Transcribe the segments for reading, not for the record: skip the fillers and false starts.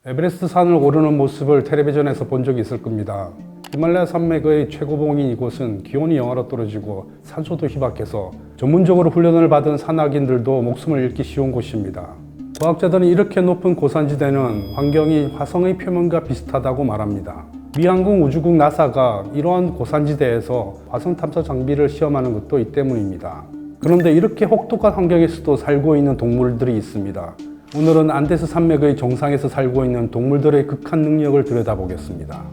에베레스트 산을 오르는 모습을 텔레비전에서 본 적이 있을 겁니다. 히말라야 산맥의 최고봉인 이곳은 기온이 영하로 떨어지고 산소도 희박해서 전문적으로 훈련을 받은 산악인들도 목숨을 잃기 쉬운 곳입니다. 과학자들은 이렇게 높은 고산지대는 환경이 화성의 표면과 비슷하다고 말합니다. 미 항공우주국 나사가 이러한 고산지대에서 화성 탐사 장비를 시험하는 것도 이 때문입니다. 그런데 이렇게 혹독한 환경에서도 살고 있는 동물들이 있습니다. 오늘은 안데스 산맥의 정상에서 살고 있는 동물들의 극한 능력을 들여다보겠습니다.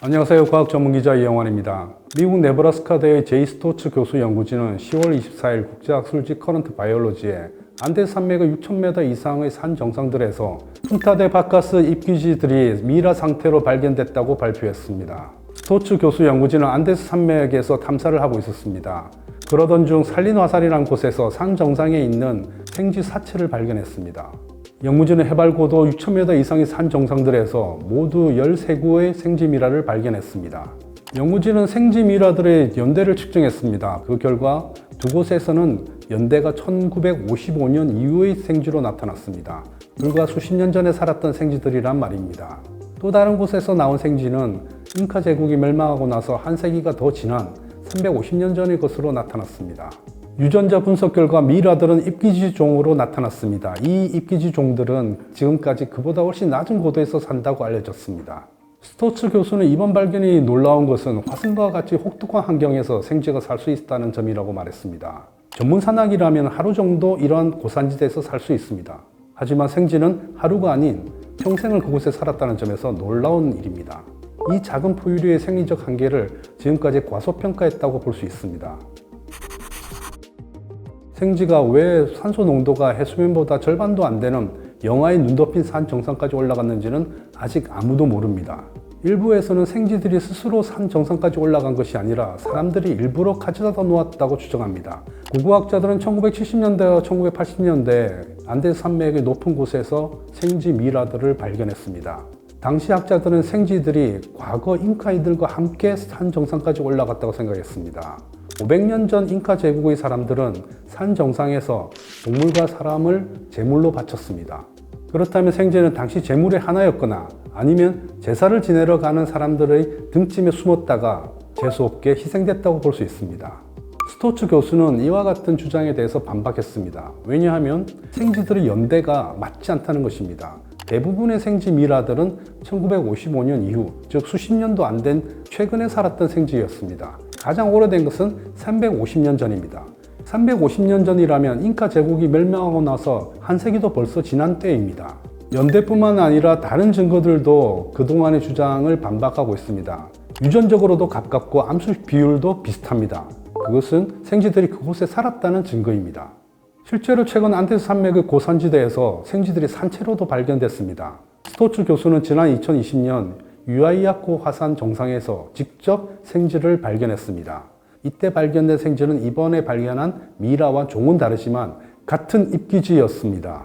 안녕하세요. 과학 전문기자 이영환입니다. 미국 네브라스카대의 제이 스토츠 교수 연구진은 10월 24일 국제학술지 커런트 바이올로지에 안데스 산맥의 6,000m 이상의 산 정상들에서 푼타데 바카스 잎귀지들이 미라 상태로 발견됐다고 발표했습니다. 스토츠 교수 연구진은 안데스 산맥에서 탐사를 하고 있었습니다. 그러던 중 살린화살이라는 곳에서 산 정상에 있는 생쥐 사체를 발견했습니다. 연구진은 해발 고도 6,000m 이상의 산 정상들에서 모두 13구의 생쥐 미라를 발견했습니다. 연구진은 생쥐 미라들의 연대를 측정했습니다. 그 결과 두 곳에서는 연대가 1955년 이후의 생쥐로 나타났습니다. 불과 수십 년 전에 살았던 생쥐들이란 말입니다. 또 다른 곳에서 나온 생쥐는 잉카 제국이 멸망하고 나서 한 세기가 더 지난 350년 전의 것으로 나타났습니다. 유전자 분석 결과 미라들은 잎귀지 종으로 나타났습니다. 이 잎귀지 종들은 지금까지 그보다 훨씬 낮은 고도에서 산다고 알려졌습니다. 스토츠 교수는 이번 발견이 놀라운 것은 화성과 같이 혹독한 환경에서 생쥐가 살 수 있다는 점이라고 말했습니다. 전문 산악이라면 하루 정도 이러한 고산지대에서 살 수 있습니다. 하지만 생쥐는 하루가 아닌 평생을 그곳에 살았다는 점에서 놀라운 일입니다. 이 작은 포유류의 생리적 한계를 지금까지 과소평가했다고 볼 수 있습니다. 생쥐가 왜 산소 농도가 해수면보다 절반도 안 되는 영하의 눈 덮인 산 정상까지 올라갔는지는 아직 아무도 모릅니다. 일부에서는 생쥐들이 스스로 산 정상까지 올라간 것이 아니라 사람들이 일부러 가져다 놓았다고 주장합니다. 고고학자들은 1970년대와 1980년대 안데스 산맥의 높은 곳에서 생쥐 미라들을 발견했습니다. 당시 학자들은 생쥐들이 과거 잉카인들과 함께 산 정상까지 올라갔다고 생각했습니다. 500년 전 잉카 제국의 사람들은 산 정상에서 동물과 사람을 제물로 바쳤습니다. 그렇다면 생쥐는 당시 제물의 하나였거나 아니면 제사를 지내러 가는 사람들의 등짐에 숨었다가 재수없게 희생됐다고 볼 수 있습니다. 스토츠 교수는 이와 같은 주장에 대해서 반박했습니다. 왜냐하면 생쥐들의 연대가 맞지 않다는 것입니다. 대부분의 생쥐 미라들은 1955년 이후, 즉 수십 년도 안 된 최근에 살았던 생쥐였습니다. 가장 오래된 것은 350년 전입니다. 350년 전이라면 잉카 제국이 멸망하고 나서 한 세기도 벌써 지난 때입니다. 연대뿐만 아니라 다른 증거들도 그동안의 주장을 반박하고 있습니다. 유전적으로도 가깝고 암수 비율도 비슷합니다. 그것은 생쥐들이 그곳에 살았다는 증거입니다. 실제로 최근 안데스 산맥의 고산지대에서 생쥐들이 산채로도 발견됐습니다. 스토츠 교수는 지난 2020년 유아이아코 화산 정상에서 직접 생쥐를 발견했습니다. 이때 발견된 생쥐는 이번에 발견한 미라와 종은 다르지만 같은 잎귀지였습니다.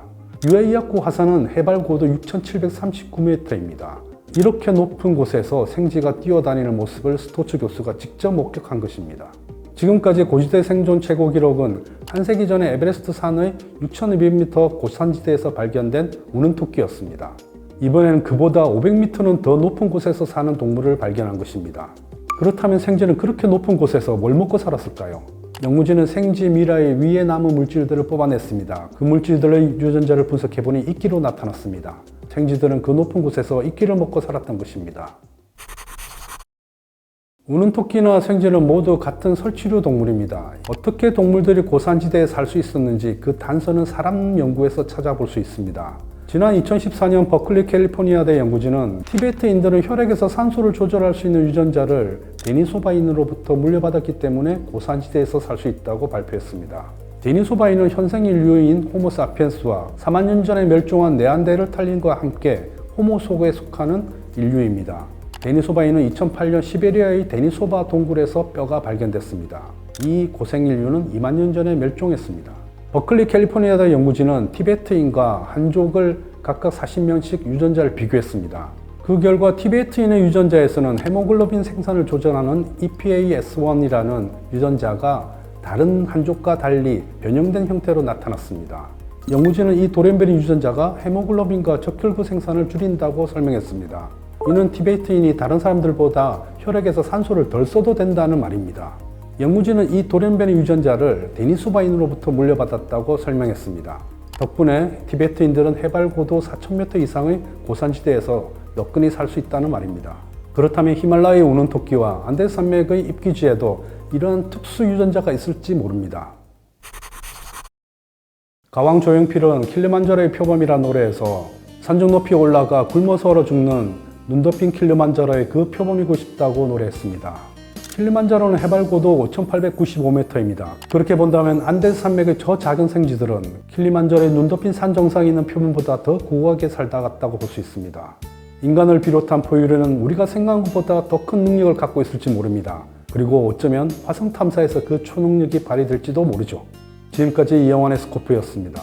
유아이아코 화산은 해발 고도 6,739m입니다. 이렇게 높은 곳에서 생쥐가 뛰어다니는 모습을 스토츠 교수가 직접 목격한 것입니다. 지금까지 고지대 생존 최고 기록은 한 세기 전에 에베레스트 산의 6,200m 고산지대에서 발견된 우는 토끼였습니다. 이번에는 그보다 500m는 더 높은 곳에서 사는 동물을 발견한 것입니다. 그렇다면 생쥐는 그렇게 높은 곳에서 뭘 먹고 살았을까요? 연구진은 생쥐 미라의 위에 남은 물질들을 뽑아냈습니다. 그 물질들의 유전자를 분석해보니 이끼로 나타났습니다. 생쥐들은 그 높은 곳에서 이끼를 먹고 살았던 것입니다. 우는 토끼나 생쥐는 모두 같은 설치류 동물입니다. 어떻게 동물들이 고산지대에 살 수 있었는지 그 단서는 사람 연구에서 찾아볼 수 있습니다. 지난 2014년 버클리 캘리포니아대 연구진은 티베트인들은 혈액에서 산소를 조절할 수 있는 유전자를 데니소바인으로부터 물려받았기 때문에 고산지대에서 살 수 있다고 발표했습니다. 데니소바인은 현생 인류인 호모사피엔스와 4만 년 전에 멸종한 네안데르탈린과 함께 호모 속에 속하는 인류입니다. 데니소바인은 2008년 시베리아의 데니소바 동굴에서 뼈가 발견됐습니다. 이 고생인류는 2만 년 전에 멸종했습니다. 버클리 캘리포니아대 연구진은 티베트인과 한족을 각각 40명씩 유전자를 비교했습니다. 그 결과 티베트인의 유전자에서는 헤모글로빈 생산을 조절하는 EPAS1이라는 유전자가 다른 한족과 달리 변형된 형태로 나타났습니다. 영우진은 이 도렌베린 유전자가 헤모글로빈과 적혈구 생산을 줄인다고 설명했습니다. 이는 티베트인이 다른 사람들보다 혈액에서 산소를 덜 써도 된다는 말입니다. 영우진은 이 도렌베린 유전자를 데니소바인으로부터 물려받았다고 설명했습니다. 덕분에 티베트인들은 해발 고도 4,000m 이상의 고산지대에서 너끈히 살 수 있다는 말입니다. 그렇다면 히말라야의 우는 토끼와 안데스 산맥의 잎귀지에도 이런 특수 유전자가 있을지 모릅니다. 가왕 조용필은 킬리만자로의 표범이라는 노래에서 산중 높이 올라가 굶어서 얼어 죽는 눈 덮인 킬리만자로의 그 표범이고 싶다고 노래했습니다. 킬리만자로는 해발 고도 5,895m입니다. 그렇게 본다면 안데스 산맥의 저 작은 생쥐들은 킬리만자로의 눈 덮인 산 정상에 있는 표범보다 더 고고하게 살다 갔다고 볼 수 있습니다. 인간을 비롯한 포유류는 우리가 생각한 것보다 더 큰 능력을 갖고 있을지 모릅니다. 그리고 어쩌면 화성 탐사에서 그 초능력이 발휘될지도 모르죠. 지금까지 이영환의 스코프였습니다.